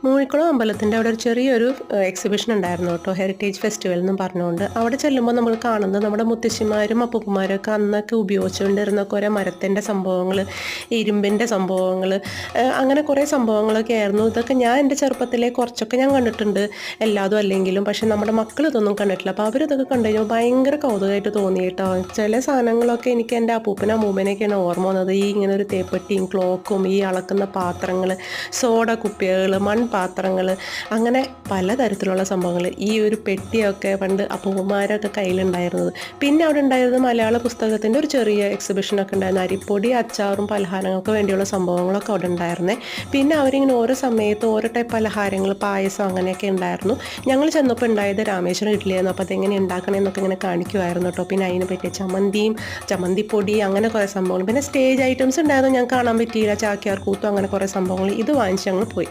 മൂഴിക്കുളം അമ്പലത്തിൻ്റെ അവിടെ ഒരു ചെറിയൊരു എക്സിബിഷൻ ഉണ്ടായിരുന്നു കേട്ടോ, ഹെറിറ്റേജ് ഫെസ്റ്റിവൽ എന്നും പറഞ്ഞുകൊണ്ട്. അവിടെ ചെല്ലുമ്പോൾ നമ്മൾ കാണുന്നത് നമ്മുടെ മുത്തശ്ശിമാരും അപ്പൂപ്പന്മാരും ഒക്കെ അന്നൊക്കെ ഉപയോഗിച്ചുകൊണ്ടിരുന്ന കുറേ മരത്തിൻ്റെ സംഭവങ്ങൾ, ഇരുമ്പിൻ്റെ സംഭവങ്ങൾ, അങ്ങനെ കുറേ സംഭവങ്ങളൊക്കെ ആയിരുന്നു. ഇതൊക്കെ ഞാൻ എൻ്റെ ചെറുപ്പത്തിലെ കുറച്ചൊക്കെ ഞാൻ കണ്ടിട്ടുണ്ട്, എല്ലാതും അല്ലെങ്കിലും. പക്ഷെ നമ്മുടെ മക്കൾ ഇതൊന്നും കണ്ടിട്ടില്ല. അപ്പോൾ അവരിതൊക്കെ കണ്ടു കഴിഞ്ഞാൽ ഭയങ്കര കൗതുകമായിട്ട് തോന്നി കേട്ടോ. ചില സാധനങ്ങളൊക്കെ എനിക്ക് എൻ്റെ അപ്പൂപ്പനും അമ്മൂമ്മനെയൊക്കെയാണ് ഓർമ്മ വന്നത്. ഈ ഇങ്ങനെ ഒരു തേപ്പെട്ടിയും ക്ലോക്കും, ഈ അളക്കുന്ന പാത്രങ്ങൾ, സോഡ കുപ്പികൾ, മൺപാത്രങ്ങൾ, അങ്ങനെ പലതരത്തിലുള്ള സംഭവങ്ങൾ. ഈ ഒരു പെട്ടിയൊക്കെ പണ്ട് അപ്പൂപ്പന്മാരൊക്കെ കയ്യിലുണ്ടായിരുന്നത്. പിന്നെ അവിടെ ഉണ്ടായിരുന്നത് മലയാള പുസ്തകത്തിൻ്റെ ഒരു ചെറിയ എക്സിബിഷനൊക്കെ ഉണ്ടായിരുന്നു. അരിപ്പൊടി, അച്ചാറും പലഹാരങ്ങൾക്ക് വേണ്ടിയുള്ള സംഭവങ്ങളൊക്കെ അവിടെ ഉണ്ടായിരുന്നേ. പിന്നെ അവരിങ്ങനെ ഓരോ സമയത്ത് ഓരോ ടൈപ്പ് പലഹാരങ്ങൾ, പായസം അങ്ങനെയൊക്കെ ഉണ്ടായിരുന്നു. ഞങ്ങൾ ചെന്നപ്പോൾ ഉണ്ടായത് രാമേശ്വരം ഇഡ്ഡലിയായിരുന്നു. അപ്പോൾ അതെങ്ങനെ ഉണ്ടാക്കണമെന്നൊക്കെ ഇങ്ങനെ കാണിക്കുമായിരുന്നു കേട്ടോ. പിന്നെ അതിനെ പറ്റിയ ചമ്മന്തിയും ചമ്മന്തിപ്പൊടി അങ്ങനെ കുറേ സംഭവങ്ങൾ. പിന്നെ സ്റ്റേജ് ഐറ്റംസ് ഉണ്ടായിരുന്നു, ഞാൻ കാണാൻ പറ്റിയില്ല. ചാക്യാർ കൂത്തും അങ്ങനെ കുറേ സംഭവങ്ങൾ. ഇത് വാങ്ങിച്ച് ഞങ്ങൾ പോയി.